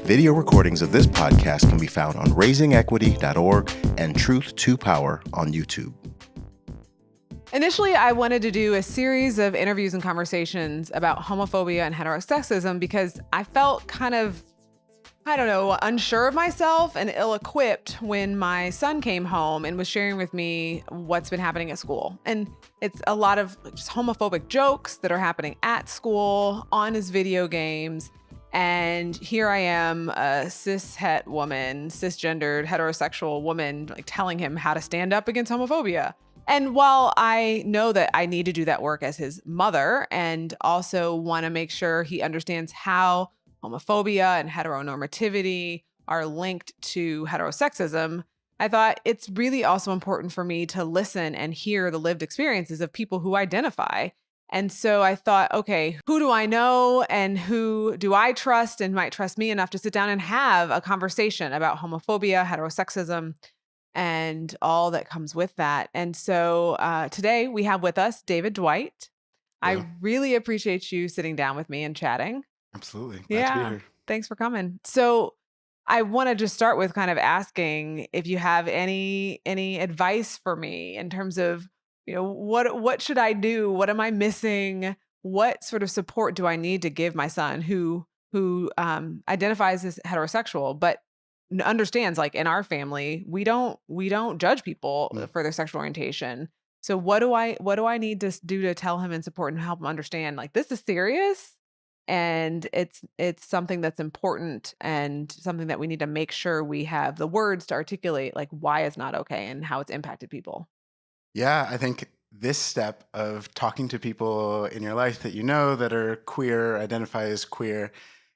Video recordings of this podcast can be found on raisingequity.org and Truth to Power on YouTube. Initially, I wanted to do a series of interviews and conversations about homophobia and heterosexism because I felt kind of, unsure of myself and ill-equipped when my son came home and was sharing with me what's been happening at school. And it's a lot of just homophobic jokes that are happening at school, on his video games. And here I am, a cishet woman, cisgendered, heterosexual woman, like telling him how to stand up against homophobia. And while I know that I need to do that work as his mother and also want to make sure he understands how homophobia and heteronormativity are linked to heterosexism, I thought it's really also important for me to listen and hear the lived experiences of people who identify. And so I thought, okay, who do I know and who do I trust and might trust me enough to sit down and have a conversation about homophobia, heterosexism, and all that comes with that. And so today we have with us David Dwight. Hello. I really appreciate you sitting down with me and chatting. Absolutely. Glad to be here. Thanks for coming. So I want to just start with kind of asking if you have any advice for me in terms of, what should I do? What am I missing? What sort of support do I need to give my son who identifies as heterosexual, but understands, like, in our family, we don't judge people for their sexual orientation. So what do I need to do to tell him and support and help him understand, like, this is serious and it's something that's important and something that we need to make sure we have the words to articulate, like, why it's not okay and how it's impacted people. Yeah, I think this step of talking to people in your life that you know that are queer, identify as queer,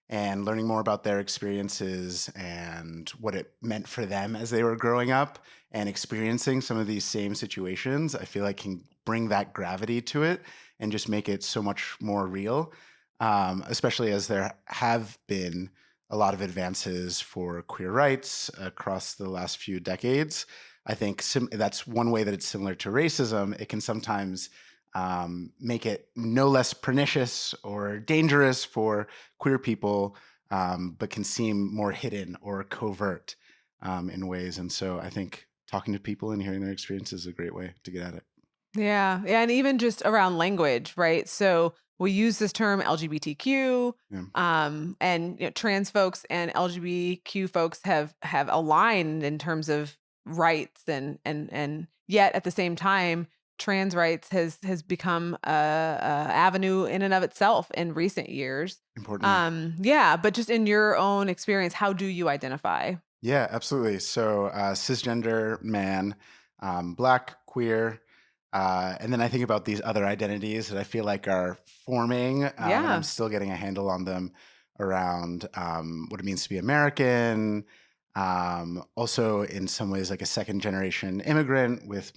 and learning more about their experiences and what it meant for them as they were growing up and experiencing some of these same situations, I feel like can bring that gravity to it and just make it so much more real, especially as there have been a lot of advances for queer rights across the last few decades. I think that's one way that it's similar to racism. It can sometimes make it no less pernicious or dangerous for queer people, but can seem more hidden or covert in ways. And so I think talking to people and hearing their experiences is a great way to get at it. Yeah. And even just around language, right? So we use this term LGBTQ, and trans folks and LGBTQ folks have aligned in terms of rights, and yet at the same time, trans rights has become a avenue in and of itself in recent years. Important. But just in your own experience, how do you identify? Yeah, absolutely. So cisgender man, Black, queer. And then I think about these other identities that I feel like are forming. And I'm still getting a handle on them around what it means to be American. Also, in some ways, like a second generation immigrant with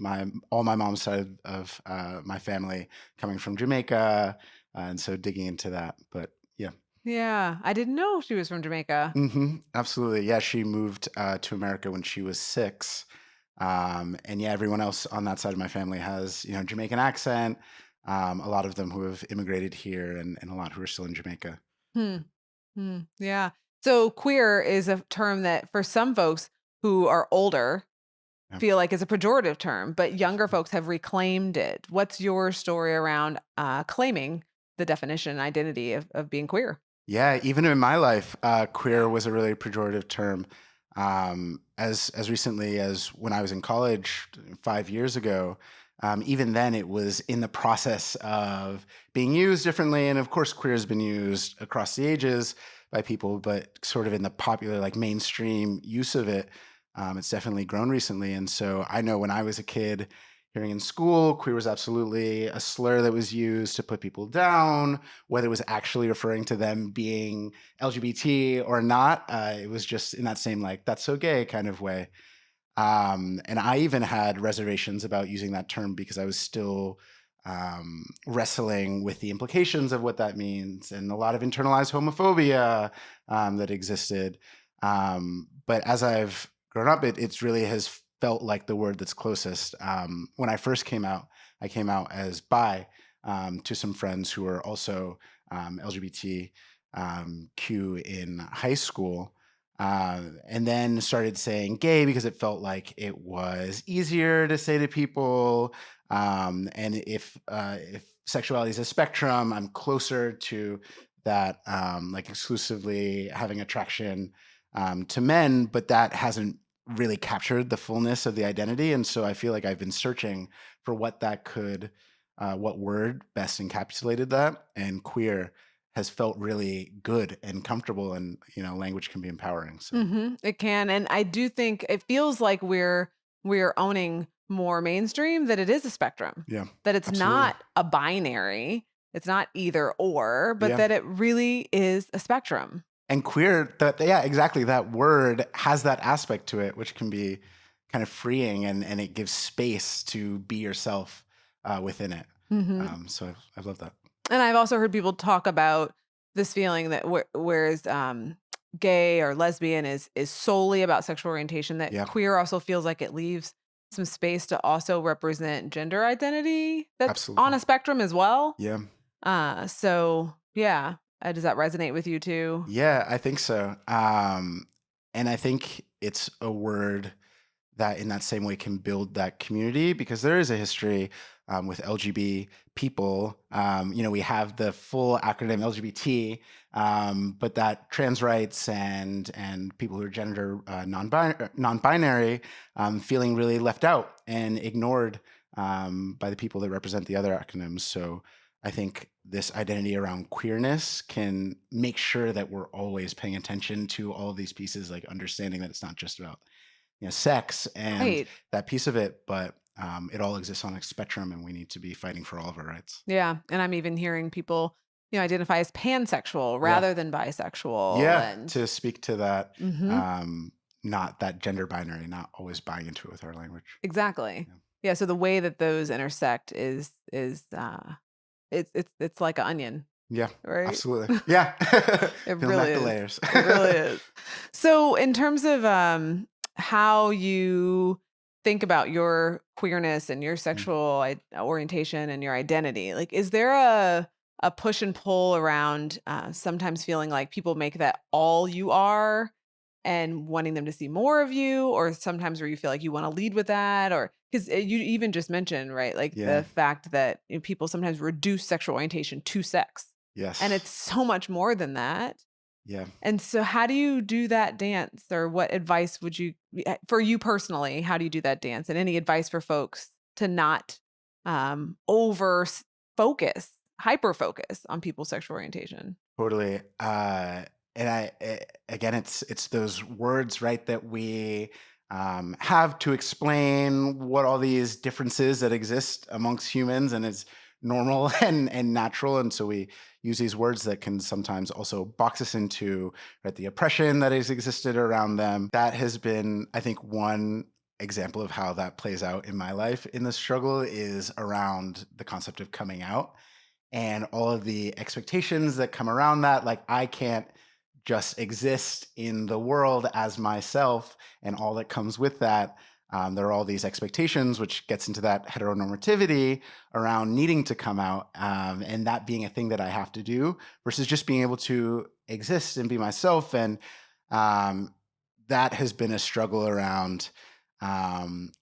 all my mom's side of my family coming from Jamaica. And so digging into that. But yeah. Yeah, I didn't know she was from Jamaica. Absolutely. Yeah, she moved to America when she was 6. And yeah, everyone else on that side of my family has, Jamaican accent. A lot of them who have immigrated here and a lot who are still in Jamaica. Yeah. So queer is a term that for some folks who are older feel like is a pejorative term, but younger folks have reclaimed it. What's your story around claiming the definition and identity of being queer? Yeah, even in my life, queer was a really pejorative term. As recently as when I was in college 5 years ago, even then it was in the process of being used differently. And of course, queer has been used across the ages by people, but sort of in the popular, like mainstream use of it, it's definitely grown recently. And so I know when I was a kid, hearing in school, queer was absolutely a slur that was used to put people down, whether it was actually referring to them being LGBT or not. It was just in that same, like, that's so gay kind of way. And I even had reservations about using that term because I was still wrestling with the implications of what that means and a lot of internalized homophobia that existed. But as I've grown up, it really has felt like the word that's closest. When I first came out, I came out as bi, to some friends who were also LGBTQ in high school. And then started saying gay because it felt like it was easier to say to people. And if sexuality is a spectrum, I'm closer to that, like exclusively having attraction to men, but that hasn't really captured the fullness of the identity. And so I feel like I've been searching for what that could, what word best encapsulated that. And queer has felt really good and comfortable, and language can be empowering. So It can, and I do think it feels like we're owning more mainstream that it is a spectrum, yeah, that it's absolutely. not a binary, it's not either or, but Yeah. that it really is a spectrum. And queer, yeah, exactly. That word has that aspect to it, which can be kind of freeing, and it gives space to be yourself within it. hmm So I've loved that. And I've also heard people talk about this feeling that whereas gay or lesbian is solely about sexual orientation, that Yeah, queer also feels like it leaves some space to also represent gender identity that's on absolutely. a spectrum as well. Yeah. So yeah, does that resonate with you too? Yeah, I think so. And I think it's a word that in that same way can build that community, because there is a history with LGBT people. We have the full acronym LGBT, but that trans rights and people who are gender non-binary feeling really left out and ignored by the people that represent the other acronyms. So I think this identity around queerness can make sure that we're always paying attention to all of these pieces, like understanding that it's not just about sex and Right. that piece of it, but it all exists on a spectrum, and we need to be fighting for all of our rights. Yeah. And I'm even hearing people, identify as pansexual Yeah, rather than bisexual. yeah. And To speak to that, hmm um, not that gender binary, not always buying into it with our language. exactly. Yeah, Yeah. So the way that those intersect is it's like an onion, yeah, right? absolutely. Yeah, It peeling really back the is. layers. It really is. So in terms of how you think about your queerness and your Mm. sexual orientation and your identity, like is there a push and pull around sometimes feeling like people make that all you are and wanting them to see more of you, or sometimes where you feel like you want to lead with that, or because you even just mentioned, right, like Yeah. the fact that people sometimes reduce sexual orientation to sex, and Yes. it's so much more than that. Yeah. And so how do you do that dance, or what advice would you for you personally, how do you do that dance, and any advice for folks to not over focus, hyper focus on people's sexual orientation? Totally. And again, it's those words, right, that we have to explain what all these differences that exist amongst humans, and it's normal and natural. And so we use these words that can sometimes also box us into, right, the oppression that has existed around them. That has been, I think, one example of how that plays out in my life in the struggle is around the concept of coming out and all of the expectations that come around that. Like, I can't just exist in the world as myself and all that comes with that. There are all these expectations, which gets into that heteronormativity around needing to come out, and that being a thing that I have to do versus just being able to exist and be myself. And um, that has been a struggle around,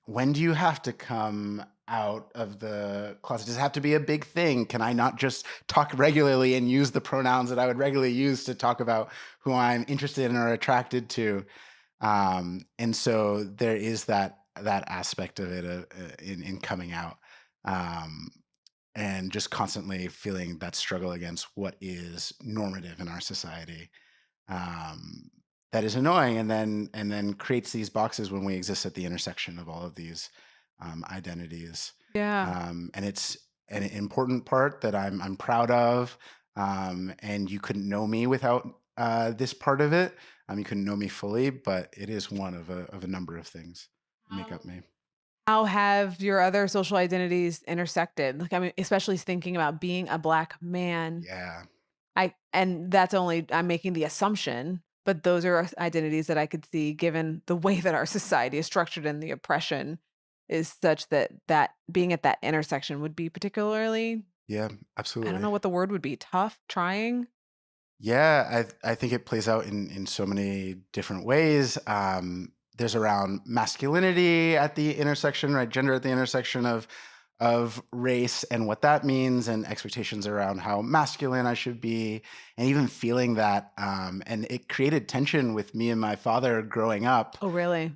when do you have to come out of the closet? Does it have to be a big thing? Can I not just talk regularly and use the pronouns that I would regularly use to talk about who I'm interested in or attracted to? And so there is that aspect of it, in coming out, um, and just constantly feeling that struggle against what is normative in our society. Um, that is annoying, and then creates these boxes when we exist at the intersection of all of these identities. Yeah. And it's an important part that I'm proud of. And you couldn't know me without this part of it. You couldn't know me fully, but it is one of a number of things that make up me. How have your other social identities intersected? Like, I mean, especially thinking about being a Black man. Yeah. And that's only, I'm making the assumption, but those are identities that I could see given the way that our society is structured and the oppression is such that being at that intersection would be particularly Yeah, I don't absolutely. know what the word would be. Tough, trying. Yeah, I think it plays out in so many different ways. There's around masculinity at the intersection, right? Gender at the intersection of race and what that means, and expectations around how masculine I should be, and even feeling that. And it created tension with me and my father growing up, Oh, really?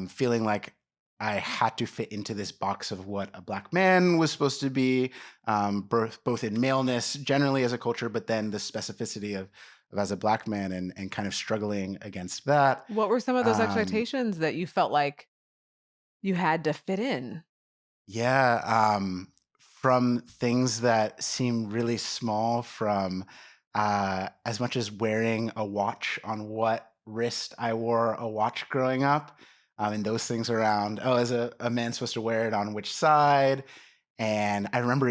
feeling like I had to fit into this box of what a black man was supposed to be, both in maleness generally as a culture, but then the specificity of as a black man, and kind of struggling against that. What were some of those Um, expectations that you felt like you had to fit in? yeah, from things that seem really small, from as much as wearing a watch on what wrist I wore a watch growing up. And those things around, oh, is a man supposed to wear it on which side? And I remember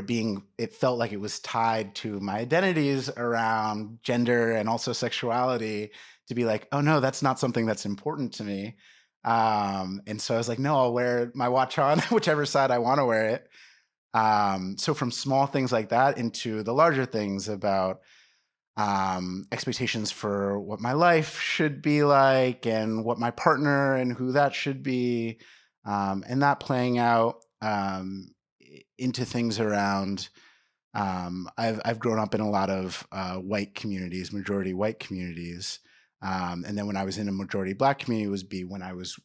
it felt like it was tied to my identities around gender and also sexuality, to be like, oh no, that's not something that's important to me. And so I was like, no, I'll wear my watch on whichever side I want to wear it. So from small things like that into the larger things about expectations for what my life should be like, and what my partner and who that should be, and that playing out into things around. I've grown up in a lot of white communities, majority white communities, and then when I was in a majority black community, when I was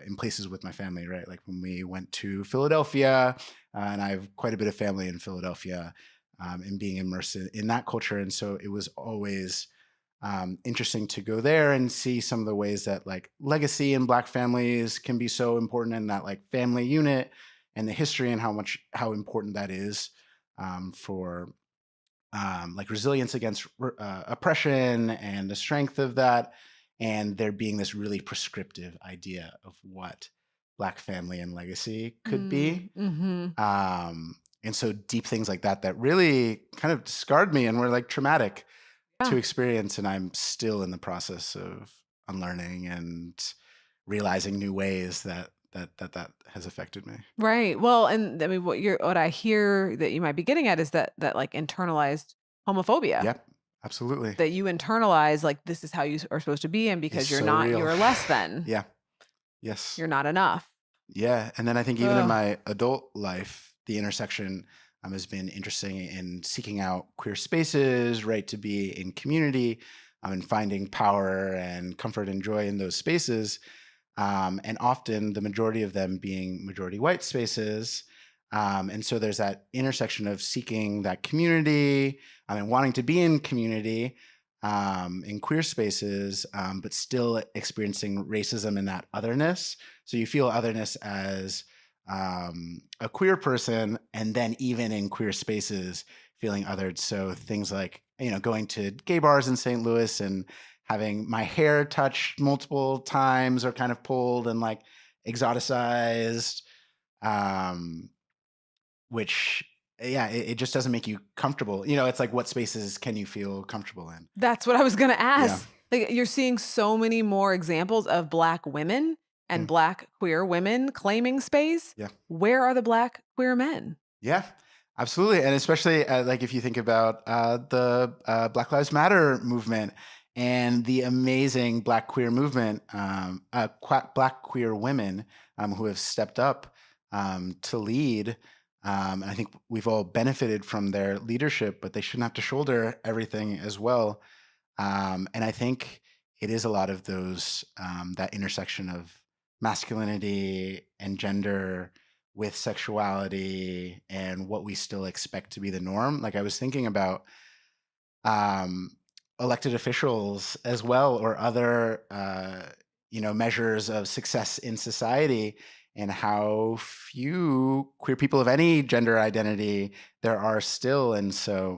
in places with my family, right? Like when we went to Philadelphia, and I have quite a bit of family in Philadelphia, and being immersed in that culture, and so it was always interesting to go there and see some of the ways that like legacy in black families can be so important, and that like family unit and the history, and how important that is for like resilience against oppression, and the strength of that, and there being this really prescriptive idea of what black family and legacy could be. Mhm. And so deep things like that really kind of scarred me and were like traumatic Yeah. to experience, and I'm still in the process of unlearning and realizing new ways that has affected me. Right. Well, and I mean, what I hear that you might be getting at is that like internalized homophobia, Yep, absolutely. that you internalize like this is how you are supposed to be, and It's because you're so not, real. you're less than, Yeah. Yes. you're not enough. Yeah, and then I think even in Ugh. my adult life, the intersection has been interesting in seeking out queer spaces, right, to be in community, and finding power and comfort and joy in those spaces, and often the majority of them being majority white spaces. And so there's that intersection of seeking that community, and wanting to be in community, in queer spaces, but still experiencing racism and that otherness. So you feel otherness as a queer person, and then even in queer spaces, feeling othered. So things like, going to gay bars in St. Louis and having my hair touched multiple times, or kind of pulled and like exoticized, um, which, yeah, it just doesn't make you comfortable. It's like, what spaces can you feel comfortable in? That's what I was gonna Yeah, ask. Like you're seeing so many more examples of black women yeah, and black queer women claiming space. yeah. Where are the black queer men? Yeah, absolutely. And especially like if you think about the Black Lives Matter movement, and the amazing Black queer movement, Black queer women who have stepped up to lead. And I think we've all benefited from their leadership, but they shouldn't have to shoulder everything as well. And I think it is a lot of those, that intersection of masculinity and gender with sexuality, and what we still expect to be the norm. Like I was thinking about um, elected officials as well, or other measures of success in society, and how few queer people of any gender identity there are still. And so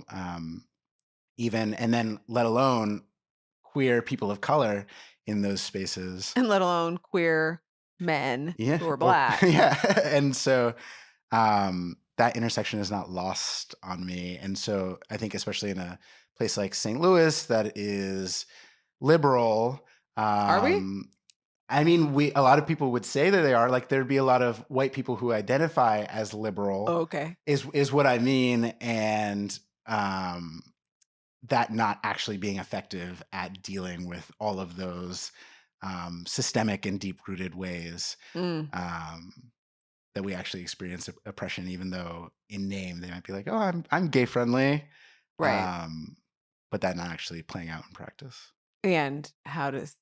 even, and then let alone queer people of color in those spaces. And let alone queer men Yeah. who are Or black. yeah. And so that intersection is not lost on me. And so I think, especially in a place like St. Louis that is liberal, Are we? um, I mean, a lot of people would say that they are. Like, there'd be a lot of white people who identify as liberal, Okay. is what I mean, and um, that not actually being effective at dealing with all of those systemic and deep-rooted ways Mm, um, that we actually experience oppression, even though in name they might be like, "Oh, I'm gay friendly," right. but that not actually playing out in practice. And how is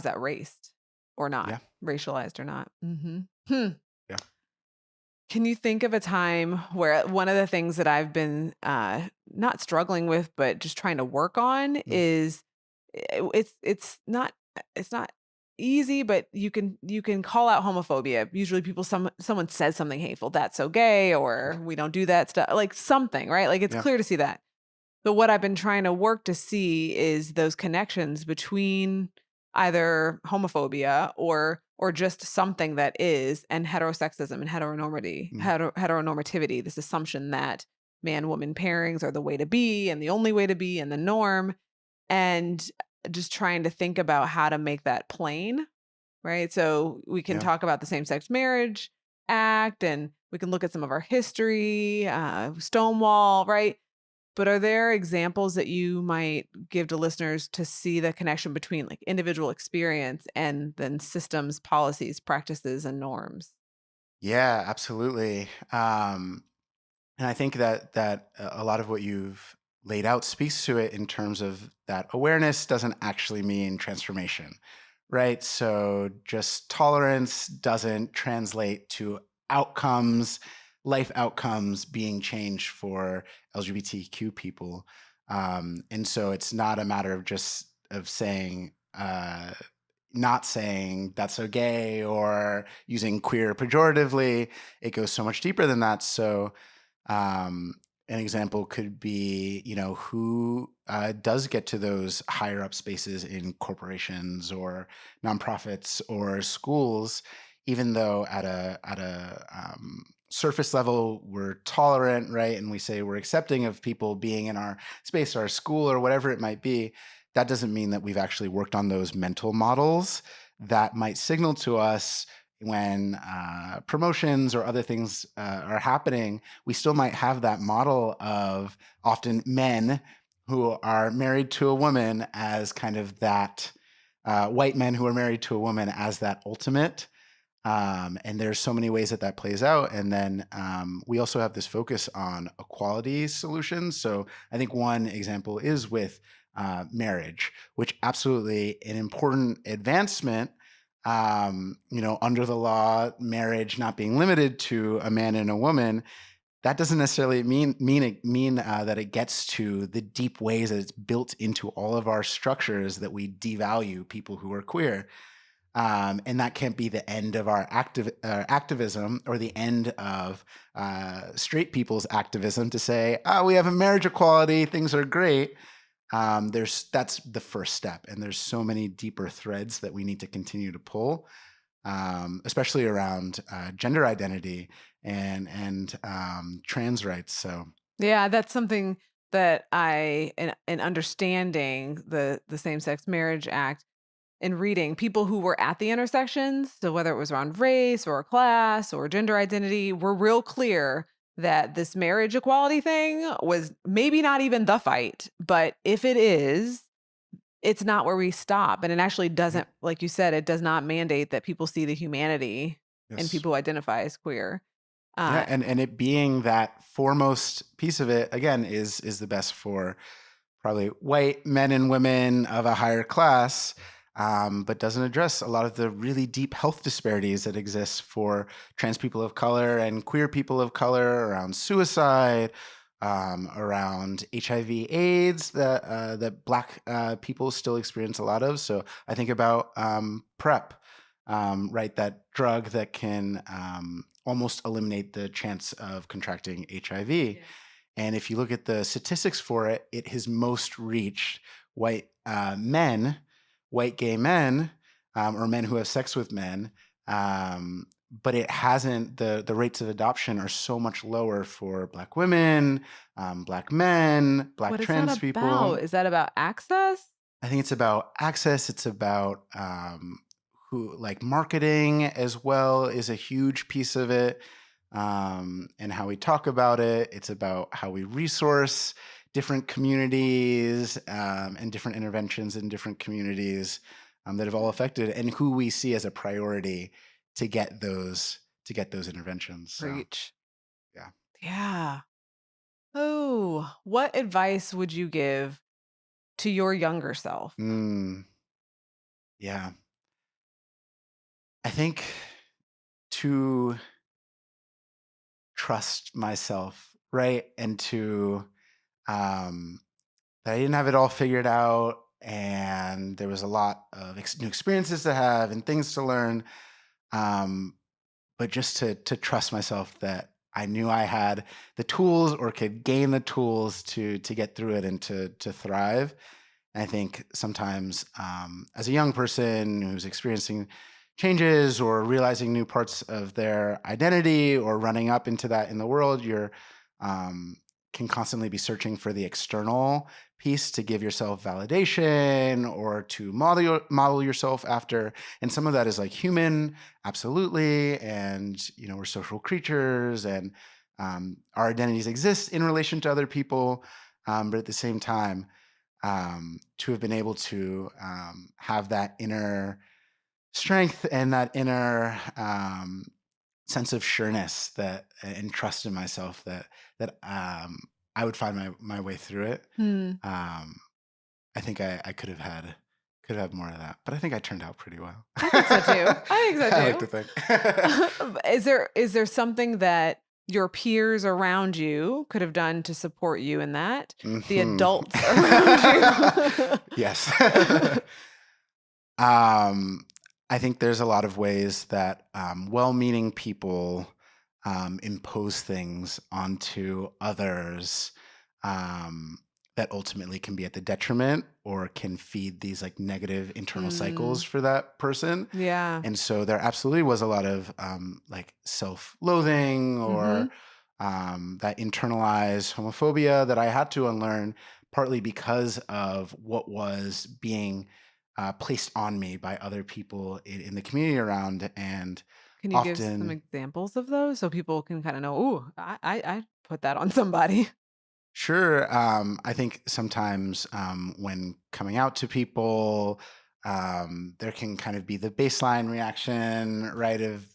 that raced or not? Yeah, Racialized or not? Hmm. yeah. Can you think of a time where one of the things that I've been not struggling with, but just trying to work on Mm. is it's not easy, but you can call out homophobia. Usually, someone says something hateful, that's so gay, or we don't do that stuff, like something, right? Like it's Yeah, clear to see that. But what I've been trying to work to see is those connections between either homophobia or just something that is, and heterosexism and mm, heteronormativity, this assumption that man woman pairings are the way to be and the only way to be and the norm, and just trying to think about how to make that plain, right? So we can yeah. talk about the Same-Sex Marriage Act, and we can look at some of our history, Stonewall, right? But are there examples that you might give to listeners to see the connection between like individual experience and then systems, policies, practices, and norms? Yeah, absolutely. And I think that a lot of what you've laid out speaks to it in terms of that awareness doesn't actually mean transformation, right? So just tolerance doesn't translate to outcomes, life outcomes being changed for LGBTQ people. And so it's not a matter of just of saying not saying that's so gay or using queer pejoratively. It goes so much deeper than that. So um, an example could be, who does get to those higher up spaces in corporations or nonprofits or schools, even though at a surface level we're tolerant, right? And we say we're accepting of people being in our space, our school, or whatever it might be. That doesn't mean that we've actually worked on those mental models that might signal to us when promotions or other things are happening. We still might have that model of often men who are married to a woman as kind of that white men who are married to a woman as that ultimate. And there's so many ways that that plays out. And then we also have this focus on equality solutions. So I think one example is with marriage, which absolutely an important advancement. Under the law, marriage not being limited to a man and a woman, that doesn't necessarily mean that it gets to the deep ways that it's built into all of our structures that we devalue people who are queer. And that can't be the end of our activism or the end of straight people's activism to say, oh, we have a marriage equality, things are great. That's the first step, and there's so many deeper threads that we need to continue to pull, especially around gender identity and trans rights. So Yeah, that's something that in understanding the Same Sex Marriage Act, in reading people who were at the intersections, so whether it was around race or class or gender identity, were real clear that this marriage equality thing was maybe not even the fight, but if it is, it's not where we stop. And it actually yeah, doesn't, like you said, it does not mandate that people see the humanity in yes. people who identify as queer. Yeah, Uh, and it being that foremost piece of it again is the best for probably white men and women of a higher class, but doesn't address a lot of the really deep health disparities that exist for trans people of color and queer people of color around suicide, around HIV/AIDS that Black people still experience a lot of. So I think about PrEP, right? That drug that can almost eliminate the chance of contracting HIV. Yeah. And if you look at the statistics for it, it has most reached white men, white gay men, or men who have sex with men. But it hasn't, the rates of adoption are so much lower for Black women, Black men, Black what is that trans people. about? Is that about access? I think it's about access. It's about who, like, marketing as well is a huge piece of it, and how we talk about it. It's about how we resource different communities, and different interventions in different communities, that have all affected, and who we see as a priority to get those interventions. So Preach. yeah. Yeah. Oh, what advice would you give to your younger self? Mm, yeah. I think to trust myself, right? And to um that I didn't have it all figured out, and there was a lot of new experiences to have and things to learn. Um, but just to trust myself that I knew I had the tools or could gain the tools to get through it and to thrive. And I think sometimes, as a young person who's experiencing changes or realizing new parts of their identity or running up into that in the world, you're um, can constantly be searching for the external piece to give yourself validation or to model yourself after. And some of that is like human, absolutely. And we're social creatures, and our identities exist in relation to other people. But at the same time, to have been able to have that inner strength and that inner sense of sureness that and trust in myself that I would find my way through it. Hmm. Um, I think I could have more of that, but I think I turned out pretty well. I think so too. I think so I like too. to think. Is there something that your peers around you could have done to support you in that? The Mhm. adults around you. Yes. Um, I think there's a lot of ways that well-meaning people impose things onto others, um, that ultimately can be at the detriment or can feed these like negative internal cycles Mm, for that person. yeah. And so there absolutely was a lot of like self-loathing Mm-hmm. or that internalized homophobia that I had to unlearn, partly because of what was being placed on me by other people in the community around. And Can you give some often, examples of those so people can kind of know, ooh, I put that on somebody. sure, I think sometimes when coming out to people, there can kind of be the baseline reaction, right? Of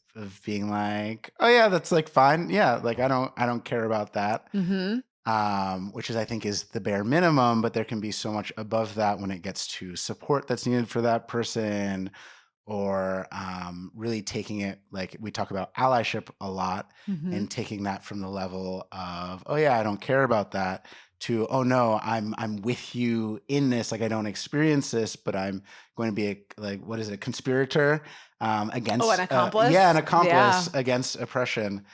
being like, oh yeah, that's like fine. Yeah, like I don't care about that. Mm-hmm. Which is, I think, is the bare minimum, but there can be so much above that when it gets to support that's needed for that person, or really taking it, like we talk about allyship a lot, Mm-hmm. and taking that from the level of, oh yeah, I don't care about that, to, oh no, I'm with you in this, like I don't experience this, but I'm going to be like, what is it, a conspirator Oh, an against, yeah, an accomplice? accomplice Yeah. against oppression.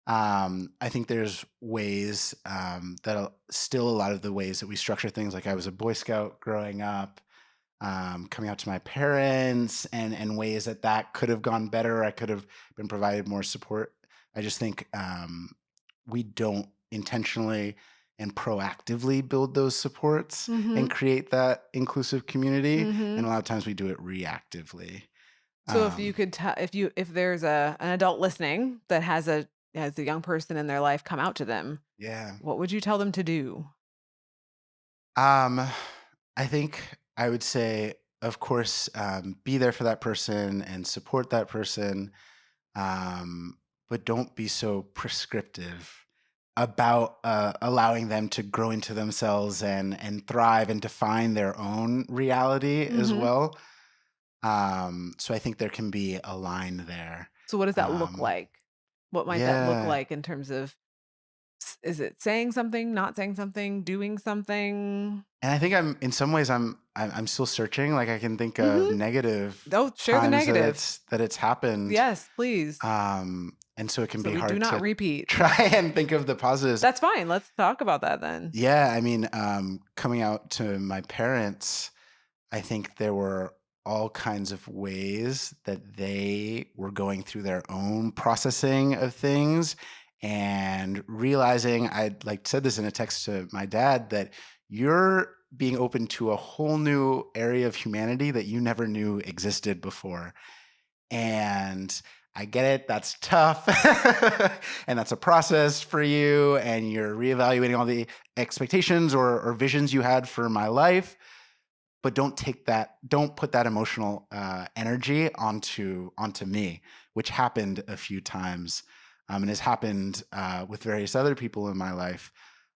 I think there's ways that still a lot of the ways that we structure things. Like I was a Boy Scout growing up, coming out to my parents, and ways that could have gone better. I could have been provided more support. I just think we don't intentionally and proactively build those supports Mm-hmm. and create that inclusive community. Mm-hmm. And a lot of times we do it reactively. So if you Um, could tell if there's an adult listening that has a young person in their life come out to them, yeah. what would you tell them to do? Um, I think I would say, of course, be there for that person and support that person, but don't be so prescriptive about allowing them to grow into themselves and thrive and define their own reality as Mm-hmm. well. So I think there can be a line there. So what does that look Um, like? What might that look yeah. like in terms of is it saying something, not saying something, doing something? And I think I'm in some ways I'm still searching. Like I can think of Mm-hmm. negative Oh, share the times that negative. it's happened. Yes, please. And so it can So be we do hard not to repeat. try and think of the positives. That's fine. Let's talk about that then. Yeah, I mean, coming out to my parents, I think there were all kinds of ways that they were going through their own processing of things, and realizing, I like said this in a text to my dad, that you're being open to a whole new area of humanity that you never knew existed before. And I get it, that's tough. And that's a process for you. And you're reevaluating all the expectations or visions you had for my life. But don't put that emotional energy onto me, which happened a few times and has happened with various other people in my life.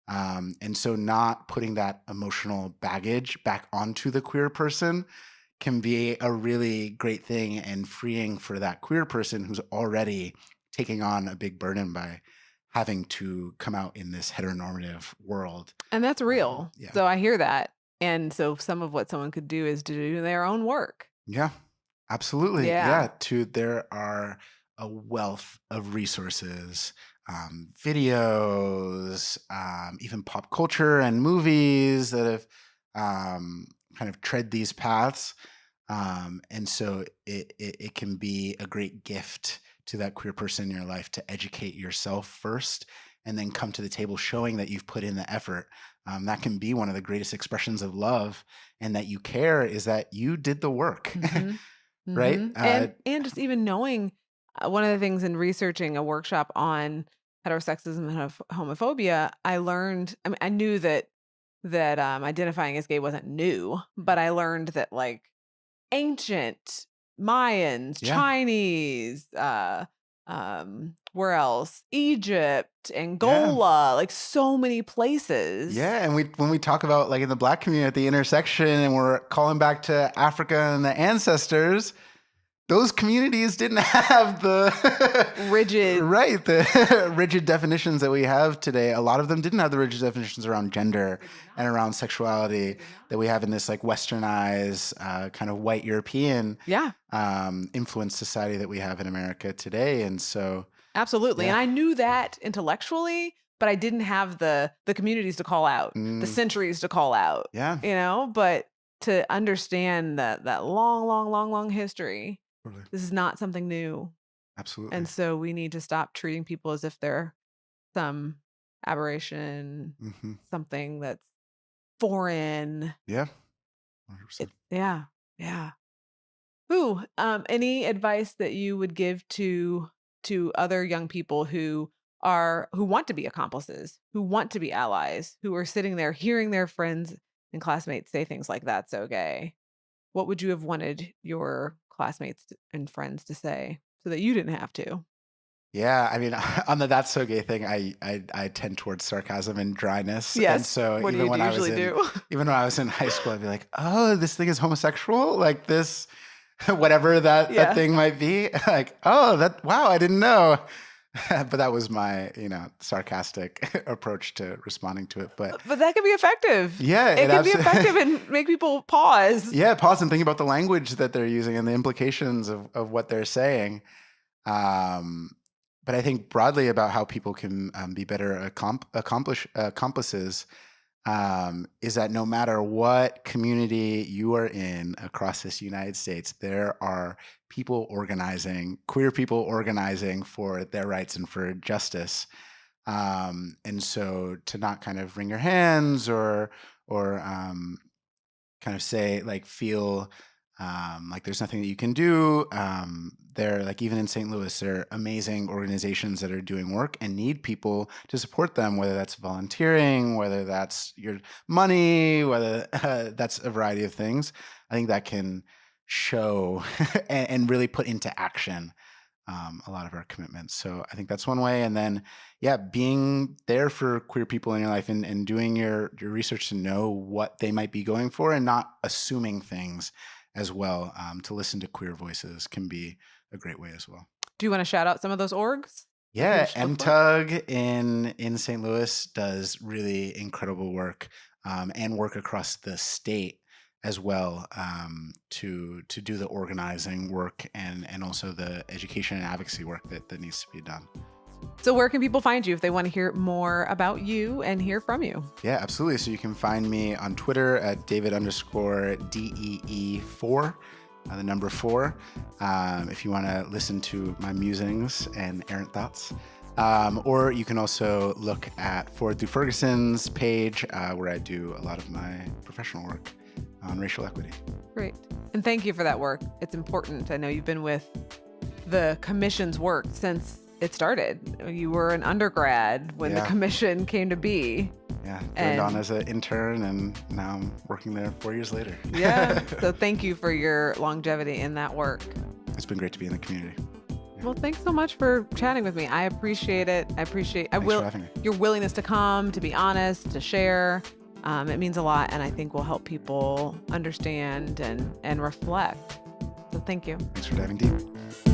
And so not putting that emotional baggage back onto the queer person can be a really great thing and freeing for that queer person who's already taking on a big burden by having to come out in this heteronormative world. And that's real. Yeah. So I hear that. And so some of what someone could do is to do their own work. Yeah, absolutely. Yeah. There are a wealth of resources, videos, even pop culture and movies that have kind of tread these paths. And so it can be a great gift to that queer person in your life to educate yourself first and then come to the table showing that you've put in the effort. That can be one of the greatest expressions of love, and that you care is that you did the work, Mm-hmm. right? And just even knowing one of the things in researching a workshop on heterosexism and homophobia, I learned, I mean, I knew that identifying as gay wasn't new, but I learned that like ancient Mayans, Yeah. Chinese, where else? Egypt, Angola, like so many places. Yeah, and when we talk about like in the Black community at the intersection, and we're calling back to Africa and the ancestors, those communities didn't have the rigid rigid definitions that we have today. A lot of them didn't have the rigid definitions around gender and around sexuality that we have in this like westernized kind of white European influenced society that we have in America today. And so absolutely. And I knew that intellectually, but I didn't have the communities to call out, the centuries to call out. Yeah. You know, but to understand that long history. Totally. This is not something new. Absolutely. And so we need to stop treating people as if they're some aberration, something that's foreign. Yeah. 100%. Yeah. Ooh, any advice that you would give to other young people who want to be accomplices, who want to be allies, who are sitting there hearing their friends and classmates say things like that's so gay? What would you have wanted your classmates and friends to say so that you didn't have to? Yeah, I mean, on the "that's so gay" thing, I tend towards sarcasm and dryness. Yes. And so what even do when you I was usually do? even when I was in high school, I'd be like, "Oh, this thing is homosexual," like this, whatever that thing might be. Like, "Oh, wow, I didn't know." But that was my, sarcastic approach to responding to it. But that can be effective. Yeah, it can be effective and make people pause. Yeah, pause and think about the language that they're using and the implications of what they're saying. But I think broadly about how people can be better accomplices is that no matter what community you are in across this United States, there are queer people organizing for their rights and for justice. And so to not kind of wring your hands or kind of say, like, feel like there's nothing that you can do. They're like, even in St. Louis, there are amazing organizations that are doing work and need people to support them, whether that's volunteering, whether that's your money, whether that's a variety of things. I think that can show and really put into action a lot of our commitments. So I think that's one way. And then, being there for queer people in your life and doing your research to know what they might be going for and not assuming things as well. To listen to queer voices can be a great way as well. Do you want to shout out some of those orgs? Yeah, MTUG in St. Louis does really incredible work and work across the state as well to do the organizing work and also the education and advocacy work that needs to be done. So where can people find you if they want to hear more about you and hear from you? Yeah, absolutely. So you can find me on Twitter at David_DEE4, the number 4. If you want to listen to my musings and errant thoughts. Or you can also look at Ford through Ferguson's page, where I do a lot of my professional work on racial equity. Great. And thank you for that work. It's important. I know you've been with the commission's work since it started. You were an undergrad when the commission came to be. Yeah, joined on as an intern, and now I'm working there 4 years later. Yeah. So thank you for your longevity in that work. It's been great to be in the community. Well, thanks so much for chatting with me. I appreciate it. Thanks for having me. Your willingness to come, to be honest, to share. It means a lot, and I think will help people understand and reflect. So thank you. Thanks for diving deep.